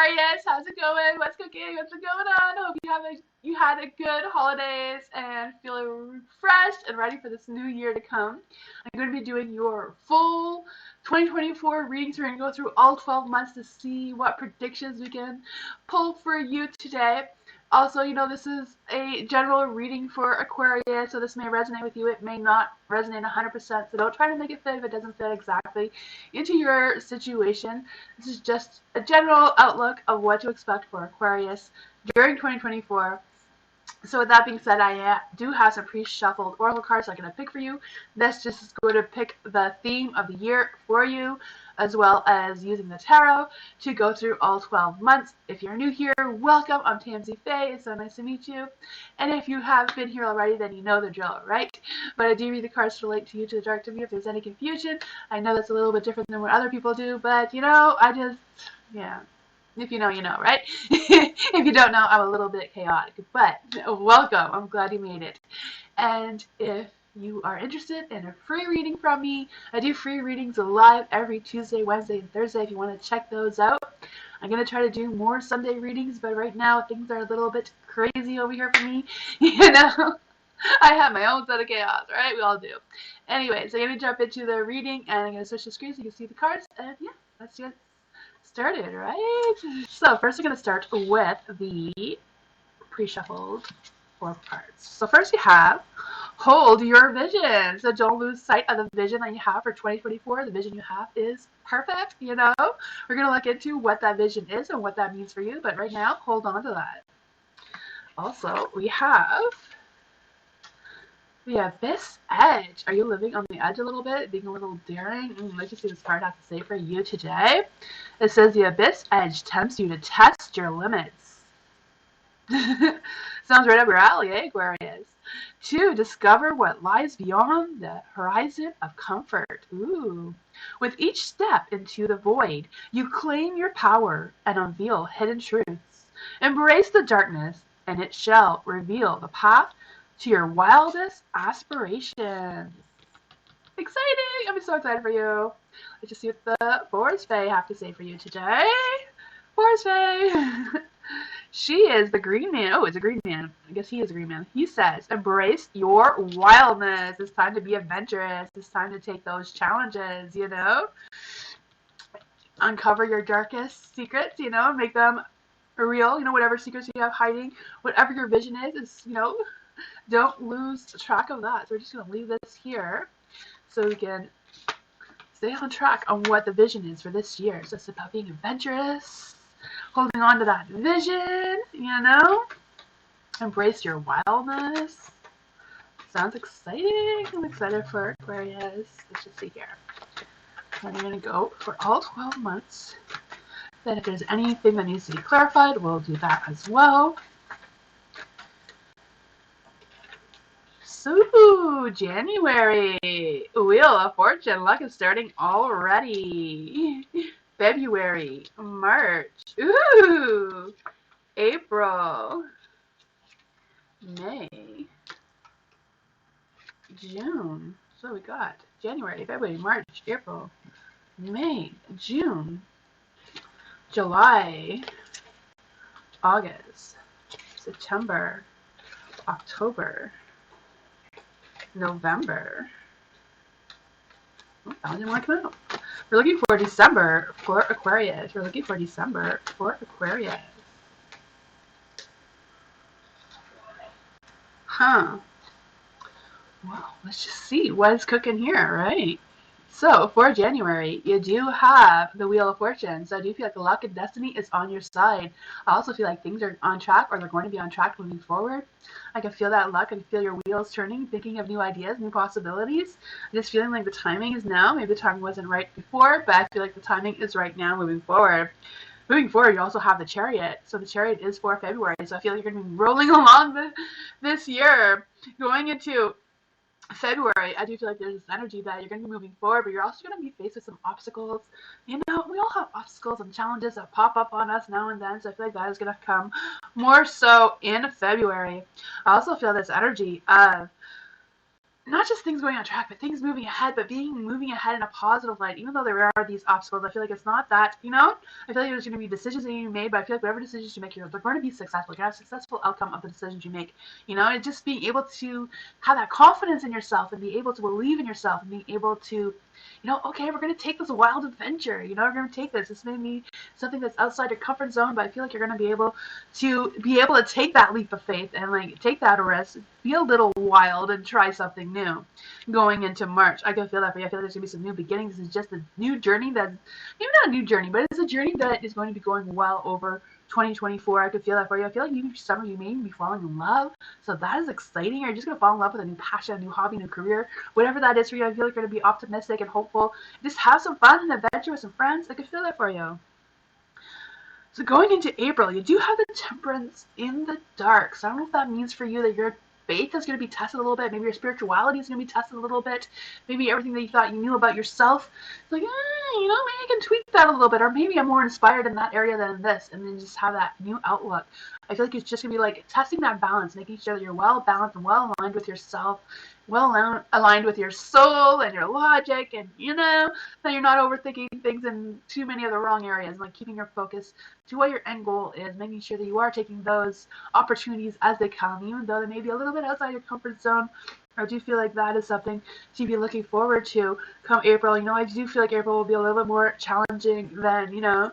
Aquarius, how's it going? What's cooking? What's going on? Hope you had a good holidays and feeling refreshed and ready for this new year to come. I'm going to be doing your full 2024 readings. We're going to go through all 12 months to see what predictions we can pull for you today. Also, this is a general reading for Aquarius, so this may resonate with you. It may not resonate 100%, so don't try to make it fit if it doesn't fit exactly into your situation. This is just a general outlook of what to expect for Aquarius during 2024. So with that being said, I do have some pre-shuffled oracle cards I'm going to pick for you. This just is going to pick the theme of the year for you, as well as using the tarot to go through all 12 months. If you're new here, welcome. I'm tamsyfae. It's so nice to meet you. And if you have been here already, then you know the drill, right? But I do read the cards to relate to you, to the direct of you. If there's any confusion, I know that's a little bit different than what other people do, but yeah. If you know, you know, right? If you don't know, I'm a little bit chaotic, but welcome. I'm glad you made it. And if you are interested in a free reading from me, I do free readings live every Tuesday, Wednesday, and Thursday if you want to check those out. I'm going to try to do more Sunday readings, but right now things are a little bit crazy over here for me. I have my own set of chaos, right? We all do. Anyway, so I'm going to jump into the reading, and I'm going to switch the screen so you can see the cards, and yeah, let's get started, right? So first I'm going to start with the pre-shuffled oracle cards. So first we have hold your vision. So don't lose sight of the vision that you have for 2024. The vision you have is perfect, We're going to look into what that vision is and what that means for you, but right now, hold on to that. Also, we have the abyss edge. Are you living on the edge a little bit, being a little daring? Let's just see what this card has to say for you today. It says the abyss edge tempts you to test your limits. Sounds right up your alley, Aquarius? To discover what lies beyond the horizon of comfort. Ooh. With each step into the void, you claim your power and unveil hidden truths. Embrace the darkness, and it shall reveal the path to your wildest aspirations. Exciting! I'm so excited for you. Let's just see what the Force Fae have to say for you today. Force Fae. She is the green man. Oh, it's a green man. I guess he is a green man. He says, embrace your wildness. It's time to be adventurous. It's time to take those challenges, Uncover your darkest secrets, make them real. Whatever secrets you have hiding, whatever your vision is, don't lose track of that. So we're just going to leave this here so we can stay on track on what the vision is for this year. So it's about being adventurous, holding on to that vision, Embrace your wildness. Sounds exciting. I'm excited for Aquarius. Let's just see here. I'm going to go for all 12 months. Then if there's anything that needs to be clarified, we'll do that as well. So, January. Wheel of Fortune. Luck is starting already. February. March. Ooh. April. May. June. So we got January, February, March, April, May, June, July, August, September, October, November. Oh, that one didn't want to come out. We're looking for December for Aquarius. Huh. Well, let's just see what is cooking here, right? So, for January, you do have the Wheel of Fortune. So I do feel like the luck and destiny is on your side. I also feel like things are on track, or they're going to be on track moving forward. I can feel that luck. I can feel your wheels turning, thinking of new ideas, new possibilities. I'm just feeling like the timing is now. Maybe the timing wasn't right before, but I feel like the timing is right now moving forward. Moving forward, you also have the Chariot. So the Chariot is for February. So I feel like you're going to be rolling along this year. Going into February, I do feel like there's this energy that you're going to be moving forward, but you're also going to be faced with some obstacles. We all have obstacles and challenges that pop up on us now and then, so I feel like that is going to come more so in February. I also feel this energy of not just things going on track, but things moving ahead, but moving ahead in a positive light. Even though there are these obstacles, I feel like it's not that, you know? I feel like there's going to be decisions that you made, but I feel like whatever decisions you make, they're going to be successful. You're going to have a successful outcome of the decisions you make, you know? And just being able to have that confidence in yourself and be able to believe in yourself and being able to, you know, okay, we're going to take this wild adventure, you know, we're going to take this. This may be something that's outside your comfort zone, but I feel like you're going to be able to take that leap of faith and like take that risk, be a little wild and try something new going into March. I can feel that for you. I feel like there's going to be some new beginnings. It's just a new journey that, maybe not a new journey, but it's a journey that is going to be going well over 2024. I could feel that for you. I feel like even summer you may be falling in love. So that is exciting. You're just going to fall in love with a new passion, a new hobby, new career, whatever that is for you. I feel like you're going to be optimistic and hopeful. Just have some fun and adventure with some friends. I could feel that for you. So going into April, you do have the Temperance in the dark. So I don't know if that means for you that your faith is going to be tested a little bit. Maybe your spirituality is going to be tested a little bit. Maybe everything that you thought you knew about yourself, it's like, you know, maybe I can tweak that a little bit. Or maybe I'm more inspired in that area than in this. And then just have that new outlook. I feel like it's just going to be like testing that balance, making sure that you're well balanced and well aligned with yourself, well aligned with your soul and your logic, and you know that you're not overthinking things in too many of the wrong areas, like keeping your focus to what your end goal is, making sure that you are taking those opportunities as they come, even though they may be a little bit outside your comfort zone. I do feel like that is something to be looking forward to come April. You know, I do feel like April will be a little bit more challenging than, you know,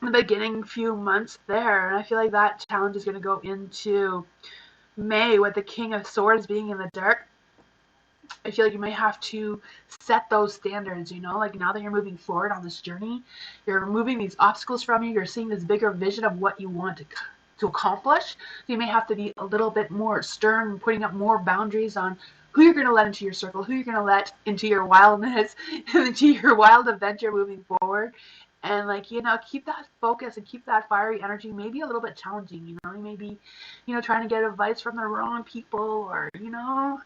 the beginning few months there, and I feel like that challenge is going to go into May with the King of Swords being in the dark. I feel like you may have to set those standards, you know, like now that you're moving forward on this journey, you're removing these obstacles from you, you're seeing this bigger vision of what you want to accomplish. So you may have to be a little bit more stern, putting up more boundaries on who you're going to let into your circle, who you're going to let into your wildness, into your wild adventure moving forward. And like, you know, keep that focus and keep that fiery energy. Maybe a little bit challenging, you know, you may be, you know, trying to get advice from the wrong people, or, you know,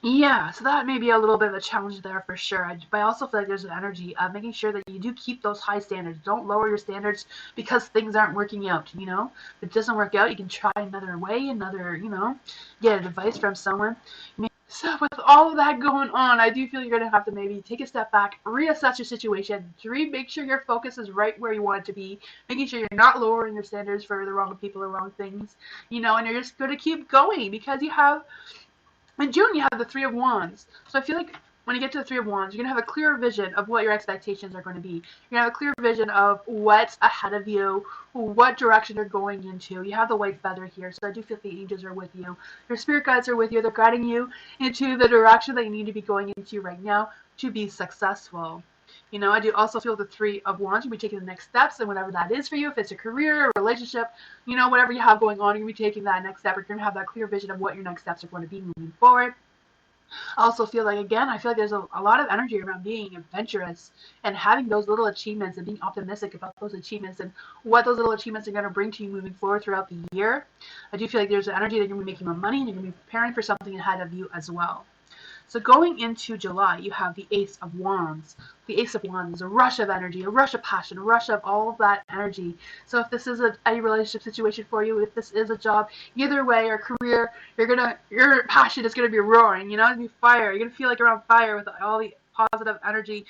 yeah, so that may be a little bit of a challenge there for sure. But I also feel like there's an energy of making sure that you do keep those high standards. Don't lower your standards because things aren't working out, you know? If it doesn't work out, you can try another way, you know, get advice from someone. So with all of that going on, I do feel you're going to have to maybe take a step back, reassess your situation, make sure your focus is right where you want it to be, making sure you're not lowering your standards for the wrong people or wrong things, you know, and you're just going to keep going because you have... In June, you have the Three of Wands. So I feel like when you get to the Three of Wands, you're going to have a clearer vision of what your expectations are going to be. You're going to have a clear vision of what's ahead of you, what direction you're going into. You have the white feather here, so I do feel the angels are with you. Your spirit guides are with you. They're guiding you into the direction that you need to be going into right now to be successful. You know, I do also feel the Three of Wands. You'll be taking the next steps, and whatever that is for you, if it's a career, a relationship, you know, whatever you have going on, you're going to be taking that next step. You're going to have that clear vision of what your next steps are going to be moving forward. I also feel like, again, I feel like there's a lot of energy around being adventurous and having those little achievements and being optimistic about those achievements and what those little achievements are going to bring to you moving forward throughout the year. I do feel like there's an energy that you're going to be making more money and you're going to be preparing for something ahead of you as well. So going into July, you have the Ace of Wands. The Ace of Wands is a rush of energy, a rush of passion, a rush of all of that energy. So if this is a relationship situation for you, if this is a job, either way, or career, your passion is gonna be roaring. You know, it's gonna be fire. You're gonna feel like you're on fire with all the positive energy.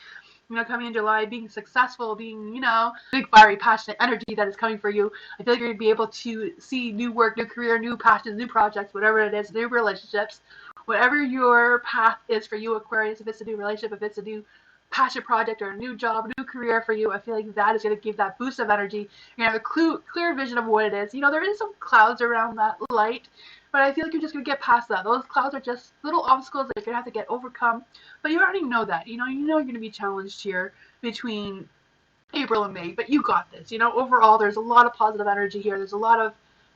You know, coming in July, being successful, being, you know, big, fiery, passionate energy that is coming for you. I feel like you're going to be able to see new work, new career, new passions, new projects, whatever it is, new relationships. Whatever your path is for you, Aquarius, if it's a new relationship, if it's a new passion project or a new job, a new career for you, I feel like that is going to give that boost of energy. You're going to have a clear vision of what it is. You know, there is some clouds around that light, but I feel like you're just going to get past that. Those clouds are just little obstacles that you're going to have to get overcome, but you already know that. You know you're going to be challenged here between April and May, but you got this. You know, overall, there's a lot of positive energy here. There's a lot of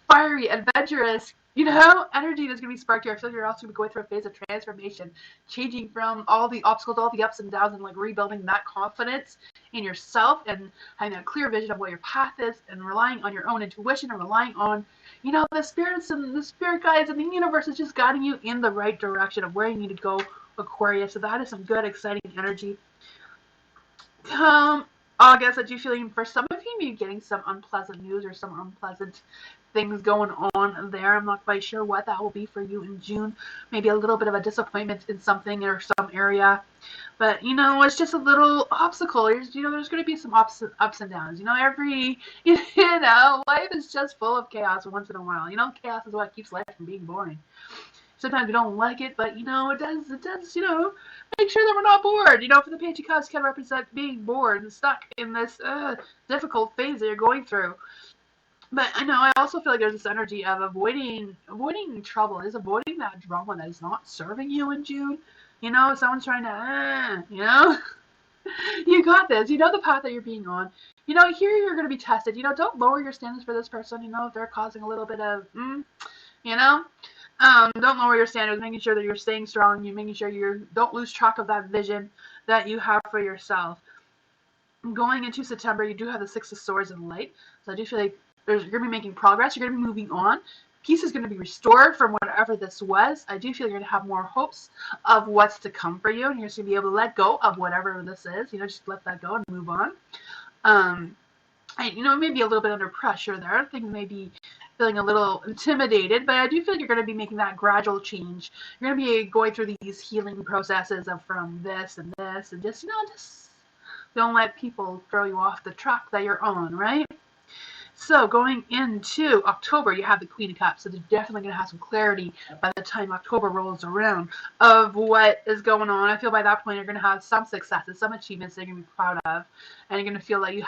fiery, adventurous, you know, energy that's going to be sparked here. I feel like you're also going to be going through a phase of transformation, changing from all the obstacles, all the ups and downs, and like rebuilding that confidence in yourself and having a clear vision of what your path is and relying on your own intuition and relying on, you know, the spirits and the spirit guides and the universe is just guiding you in the right direction of where you need to go, Aquarius. So that is some good, exciting energy. August, I do feel for some of you may be getting some unpleasant news or some unpleasant things going on there. I'm not quite sure what that will be for you in June. Maybe a little bit of a disappointment in something or some area. But, it's just a little obstacle. There's going to be some ups and downs. Life is just full of chaos once in a while. Chaos is what keeps life from being boring. Sometimes we don't like it, but, it does, make sure that we're not bored. For the Page of Cups can represent being bored and stuck in this difficult phase that you're going through. But I also feel like there's this energy of avoiding trouble, is avoiding that drama that is not serving you in June. Someone's trying to, you got this. The path that you're being on. Here you're going to be tested. Don't lower your standards for this person. If they're causing a little bit of, don't lower your standards, making sure that you're staying strong. You're making sure you don't lose track of that vision that you have for yourself. Going into September, you do have the Six of Swords and Light. So I do feel like you're going to be making progress. You're going to be moving on. Peace is going to be restored from whatever this was. I do feel you're going to have more hopes of what's to come for you, and you're just going to be able to let go of whatever this is. Just let that go and move on. Maybe a little bit under pressure there. Things may be feeling a little intimidated, but I do feel like you're going to be making that gradual change. You're going to be going through these healing processes of from this and this, and just don't let people throw you off the track that you're on, right? So going into October, you have the Queen of Cups. So they're definitely going to have some clarity by the time October rolls around of what is going on. I feel by that point you're going to have some successes, some achievements that you're going to be proud of, and you're going to feel like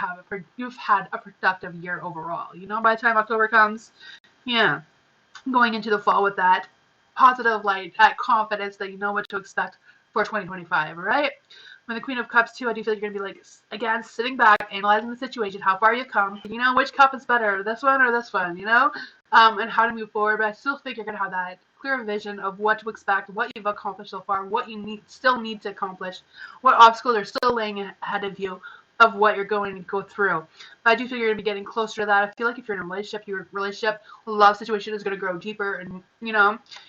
you've had a productive year overall. By the time October comes, yeah, going into the fall with that positive light, that confidence that you know what to expect for 2025, right? When the Queen of Cups too, I do feel like you're going to be again, sitting back, analyzing the situation, how far you've come, which cup is better, this one or this one, and how to move forward. But I still think you're going to have that clear vision of what to expect, what you've accomplished so far, what you still need to accomplish, what obstacles are still laying ahead of you of what you're going to go through. But I do feel you're going to be getting closer to that. I feel like if you're in a relationship, your relationship, love situation is going to grow deeper. And,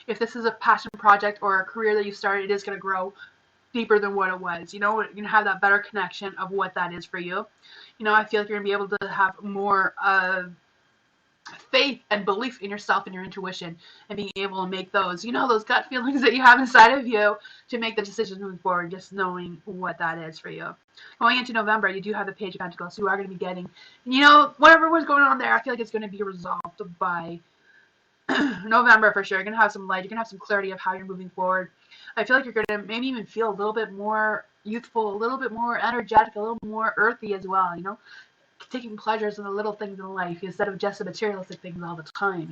if this is a passion project or a career that you started, it is going to grow deeper than what it was. You're going to have that better connection of what that is for you. I feel like you're going to be able to have more faith and belief in yourself and your intuition and being able to make those, those gut feelings that you have inside of you to make the decisions moving forward, just knowing what that is for you. Going into November, you do have the Page of Pentacles. So you are going to be getting, whatever was going on there, I feel like it's going to be resolved by November for sure. You're going to have some light. You're going to have some clarity of how you're moving forward. I feel like you're going to maybe even feel a little bit more youthful, a little bit more energetic, a little more earthy as well, taking pleasures in the little things in life instead of just the materialistic things all the time,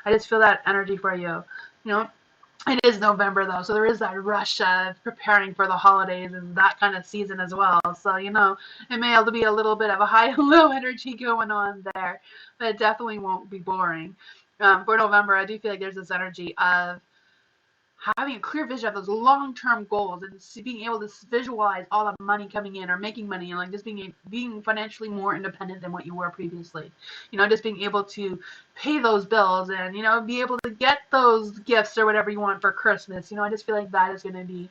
I just feel that energy for you. It is November though, so there is that rush of preparing for the holidays and that kind of season as well. So, it may be a little bit of a high and low energy going on there, but it definitely won't be boring. For November, I do feel like there's this energy of having a clear vision of those long-term goals and being able to visualize all the money coming in or making money and just being financially more independent than what you were previously. Just being able to pay those bills and, be able to get those gifts or whatever you want for Christmas. I just feel like that is going to be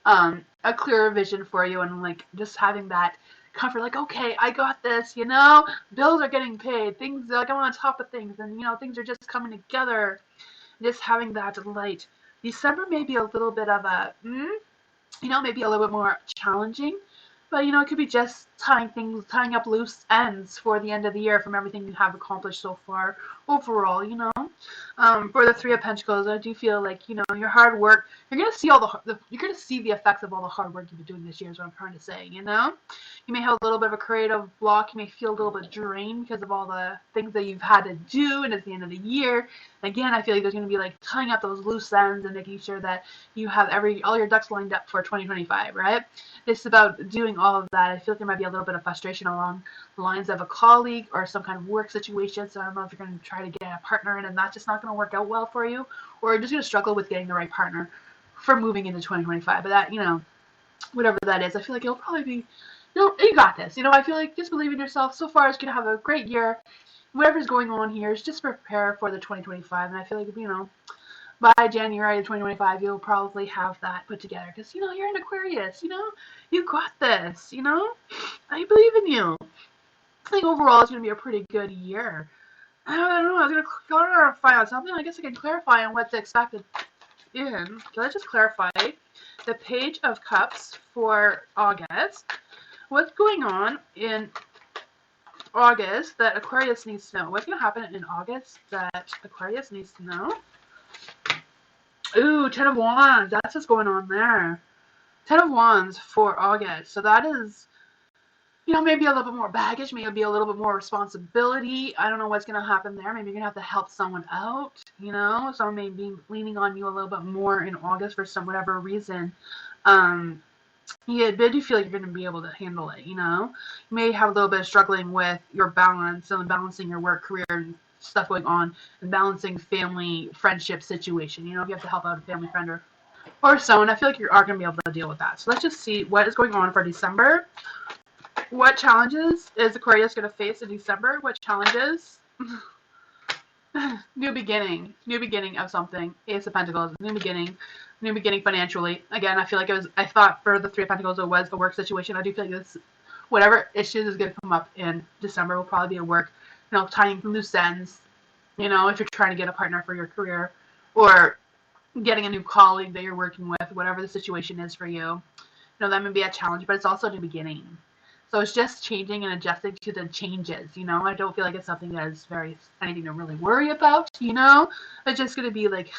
a clearer vision for you and just having that comfort, okay, I got this, bills are getting paid, things I'm on top of things and, things are just coming together. Just having that light. December may be a little bit of a, maybe a little bit more challenging, but, it could be just tying up loose ends for the end of the year from everything you have accomplished so far overall, For the Three of Pentacles, I do feel like, your hard work, you're going to see you're going to see the effects of all the hard work you've been doing this year is what I'm trying to say, You may have a little bit of a creative block. You may feel a little bit drained because of all the things that you've had to do, and it's the end of the year. Again, I feel like there's going to be tying up those loose ends and making sure that you have all your ducks lined up for 2025, right? It's about doing all of that. I feel like there might be a little bit of frustration along the lines of a colleague or some kind of work situation. So I don't know if you're going to try to get a partner in and that's just not going to work out well for you, or you're just going to struggle with getting the right partner for moving into 2025. But that, whatever that is, I feel like it'll probably be, you got this. I feel like just believe in yourself. So far, it's going to have a great year. Whatever's going on here is just prepare for the 2025. And I feel like, by January of 2025, you'll probably have that put together. Because, you're an Aquarius, you got this, I believe in you. I think overall it's going to be a pretty good year. I don't know. I was going to clarify on something. I guess I can clarify on what's expected in. Let's just clarify the Page of Cups for August. What's going on in August that Aquarius needs to know? What's going to happen in August that Aquarius needs to know? Ooh, Ten of Wands. That's what's going on there. Ten of Wands for August. So that is, maybe a little bit more baggage, maybe a little bit more responsibility. I don't know what's going to happen there. Maybe you're going to have to help someone out, Someone may be leaning on you a little bit more in August for whatever reason. Yeah, but I do feel like you're going to be able to handle it, You may have a little bit of struggling with your balance and balancing your work, career, and stuff going on, and balancing family, friendship situation. If you have to help out a family friend or someone, I feel like you are going to be able to deal with that. So let's just see what is going on for December. What challenges is Aquarius going to face in December? What challenges? New beginning of something. Ace of Pentacles, new beginning financially. Again, I feel like I thought for the Three of Pentacles it was a work situation. I do feel like this, whatever issues is going to come up in December will probably be a work, tying loose ends. If you're trying to get a partner for your career or getting a new colleague that you're working with, whatever the situation is for you, that may be a challenge, but it's also a new beginning. So it's just changing and adjusting to the changes, I don't feel like it's something that is anything to really worry about, It's just going to be like,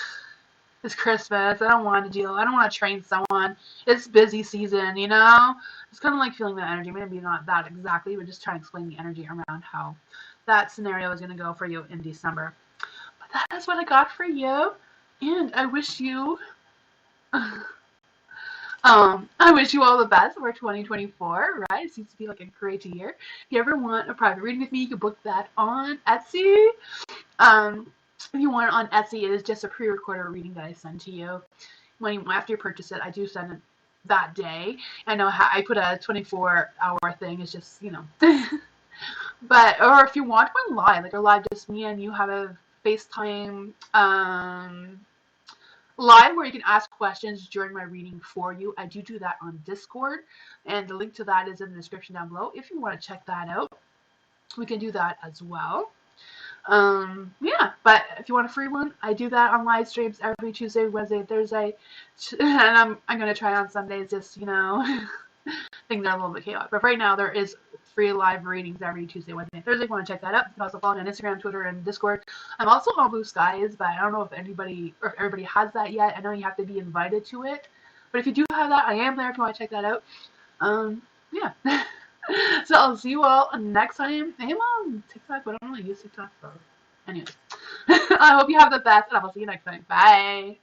it's Christmas, I don't want to train someone, it's busy season, It's kind of like feeling that energy, maybe not that exactly, but just trying to explain the energy around how that scenario is going to go for you in December. But that is what I got for you, and I wish you... I wish you all the best for 2024, right? It seems to be like a great year. If you ever want a private reading with me, you can book that on Etsy. If you want it on Etsy, it is just a pre-recorded reading that I send to you. After you purchase it, I do send it that day. I know how I put a 24-hour thing. It's just, But, or if you want one live, like a live just me and you have a FaceTime, live where you can ask questions during my reading for you. I do that on Discord, and the link to that is in the description down below. If you want to check that out, we can do that as well. Yeah, but if you want a free one, I do that on live streams every Tuesday, Wednesday, Thursday, and I'm gonna try on Sundays. Just things are a little bit chaotic, but right now there is free live readings every Tuesday, Wednesday, Thursday. If you want to check that out, you can also follow me on Instagram, Twitter, and Discord. I'm also on Blue Skies, but I don't know if everybody has that yet. I know you have to be invited to it, but if you do have that, I am there if you want to check that out. Yeah. So I'll see you all next time. I am on TikTok, but I don't really use TikTok, so anyways. I hope you have the best, and I will see you next time. Bye.